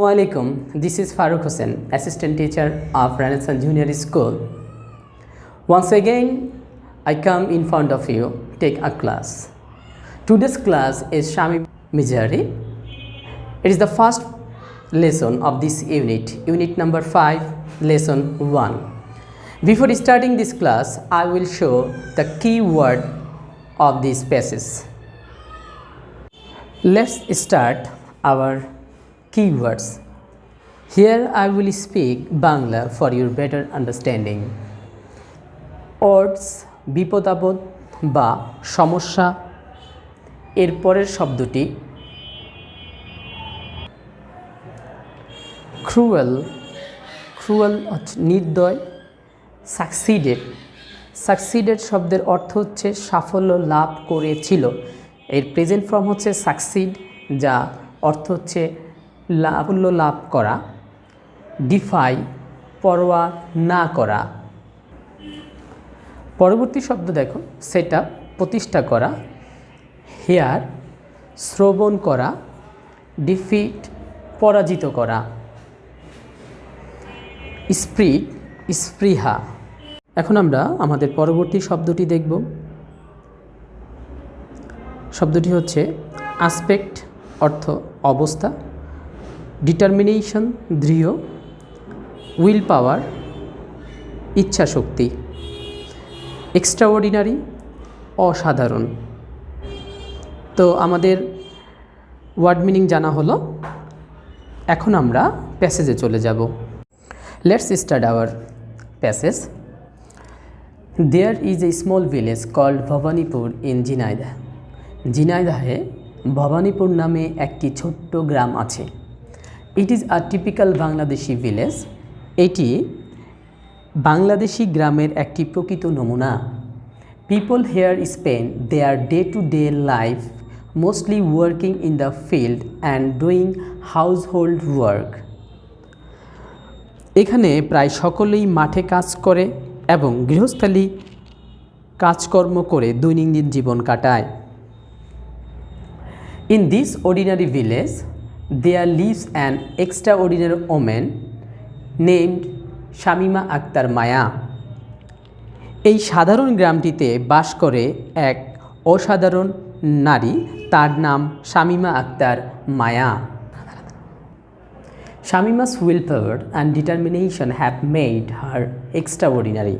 Assalamualaikum. This is Farooq Hussain, assistant teacher of Renaissance Junior School. Once again, I come in front of you, take a class. Today's class is Shami Mizari. It is the first lesson of this unit, unit number 5, lesson 1. Before starting this class, I will show the key word of this passage. Let's start our keywords. Here I will speak Bangla for your better understanding. Words বিপদাপদ বা সমস্যা এর পরের শব্দটি cruel নির্দয় succeeded শব্দের অর্থ হচ্ছে সাফল্য লাভ করেছিল এর প্রেজেন্ট ফর্ম হচ্ছে succeed যা অর্থ হচ্ছে সাফল্য লাভ করা ডিফাই পরোয়া না করা পরবর্তী শব্দ দেখো সেট আপ প্রতিষ্ঠা করা হেয়ার শ্রবণ করা ডিফিট পরাজিত করা স্পৃহা এখন আমরা আমাদের পরবর্তী শব্দটি দেখব শব্দটি হচ্ছে আসপেক্ট অর্থ অবস্থা ডিটারমিনেশন দৃঢ় উইল পাওয়ার ইচ্ছাশক্তি এক্সট্রাঅর্ডিনারি অসাধারণ তো আমাদের ওয়ার্ড মিনিং জানা হলো এখন আমরা প্যাসেজে চলে যাব let's start our passage there is a small village called Bhabanipur in ঝিনাইদহে ভবানীপুর নামে একটি ছোট্ট গ্রাম আছে it is a typical Bangladeshi village এটি বাংলাদেশি গ্রামের একটি প্রকৃত নমুনা people here spend their day to day life mostly working in the field and doing household work এখানে প্রায় সকলেই মাঠে কাজ করে এবং গৃহস্থালী কাজকর্ম করে দৈনন্দিন জীবন কাটায় In this ordinary village, there lives an extraordinary woman named Shamima Akter মায়া এই সাধারণ গ্রামটিতে বাস করে এক অসাধারণ নারী তার নাম শামিমা আক্তার মায়া শামিমা's willpower and determination have made her extraordinary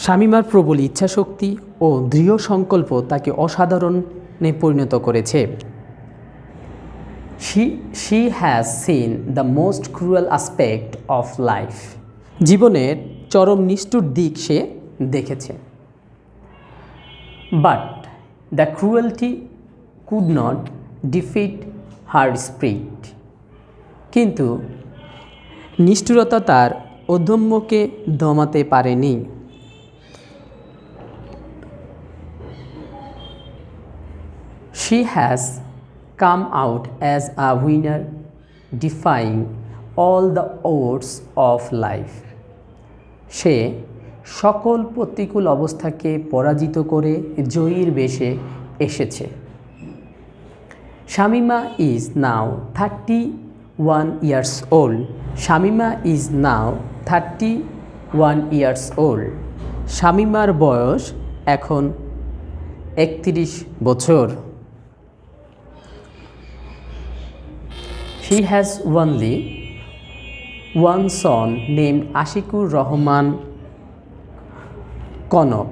শামিমার প্রবল ইচ্ছাশক্তি ও দৃঢ় সংকল্প তাকে অসাধারণে পরিণত করেছে She has seen the most cruel aspect of life. জীবনের চরম নিষ্ঠুর দিক সে দেখেছে But the cruelty could not defeat her spirit. কিন্তু নিষ্ঠুরতা তার অদম্যকে দমাতে পারেনি She has come out as a winner defying all the odds of life সে সকল প্রতিকূল অবস্থাকে পরাজিত করে জয়ীর বেশে এসেছে Shamima is now 31 years old Shamima is now 31 years old শামিমার বয়স এখন 31 বছর She has only one son named Ashikur Rahman Konok.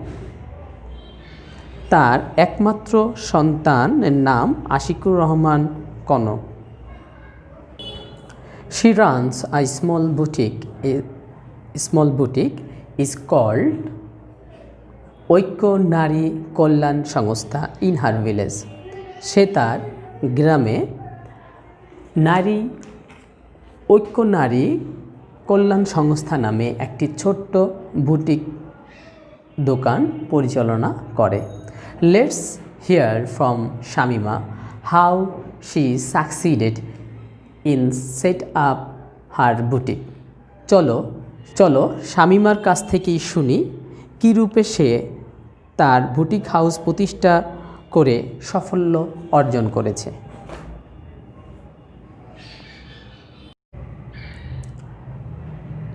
তার একমাত্র সন্তানের নাম Ashikur Rahman Kanak She runs a small boutique is called ঐক্য নারী কল্যাণ সংস্থা in her village. সে তার গ্রামে ঐক্য নারী কল্যাণ সংস্থা নামে একটি ছোট্ট বুটিক দোকান পরিচালনা করে let's here from Shamima how she succeeded in shed up her boutique চলো শামিমার কাছ থেকেই শুনি কী রূপে সে তার বুটিক হাউস প্রতিষ্ঠা করে সাফল্য অর্জন করেছে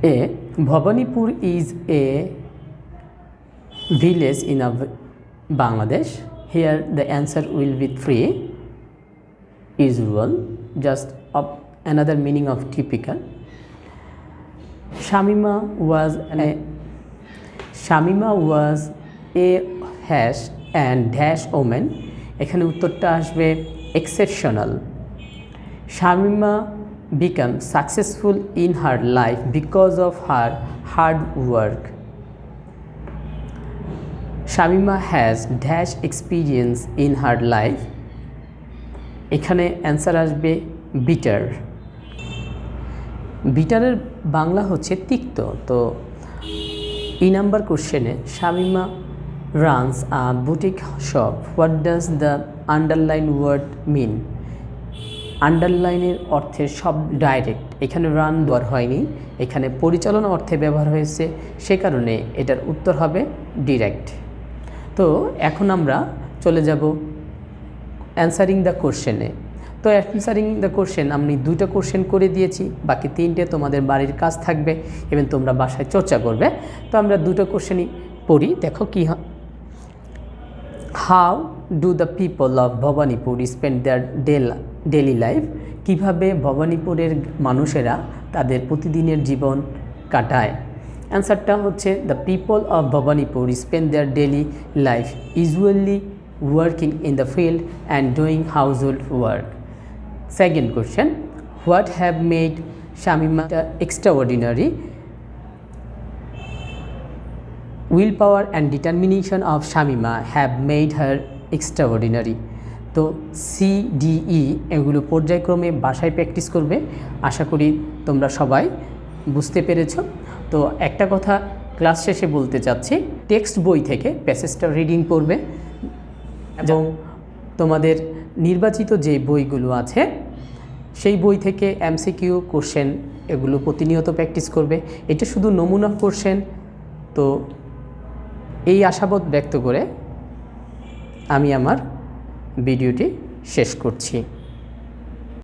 A. Bhawanipur is a village in Bangladesh. Here the answer will be 3. Usual, just another meaning of typical. Shamima was a hash and dash woman. এখানে উত্তরটা আসবে exceptional. Shamima became successful in her life because of her hard work. Shamima has dash experience in her life. এখানে answer আসবে bitter. বিটারের বাংলা হচ্ছে তিক্ত। তো E number কোশ্চেনে Shamima runs a boutique shop, what does the underline word mean? আন্ডারলাইনের অর্থে সব ডাইরেক্ট, এখানে রান দেওয়ার হয়নি, এখানে পরিচালনা অর্থে ব্যবহার হয়েছে, সে কারণে এটার উত্তর হবে ডিরেক্ট। তো এখন আমরা চলে যাব অ্যান্সারিং দ্য কোশ্চেনে। তো অ্যান্সারিং দ্য কোশ্চেন আমি 2টা কোশ্চেন করে দিয়েছি, বাকি 3টে তোমাদের বাড়ির কাজ থাকবে এবং তোমরা বাসায় চর্চা করবে। তো আমরা 2টা কোশ্চেনই পড়ি, দেখো কি হয়। How do the people of Bhabanipur spend their daily life? কীভাবে ভবানীপুরের মানুষেরা তাদের প্রতিদিনের জীবন কাটায়? অ্যান্সারটা হচ্ছে the people of Bhabanipur spend their daily life usually working in the field and doing household work. Second question, what have made Shamima extraordinary? Willpower and determination of Shamima have made her extraordinary. তো CDE এগুলো পর্যায়ক্রমে বাসায় practice করবে, আশা করি তোমরা সবাই বুঝতে পেরেছ। তো একটা কথা ক্লাস শেষে বলতে চাচ্ছি, টেক্সট বই থেকে প্যাসেজটা রিডিং করবে এবং তোমাদের নির্বাচিত যে বইগুলো আছে সেই বই থেকে এমসিকিউ কোশ্চেন এগুলো প্রতিনিয়ত প্র্যাকটিস করবে। এটা শুধু নমুনা কোশ্চেন। তো এই আশাবাদ ব্যক্ত করে আমি আমার ভিডিওটি শেষ করছি।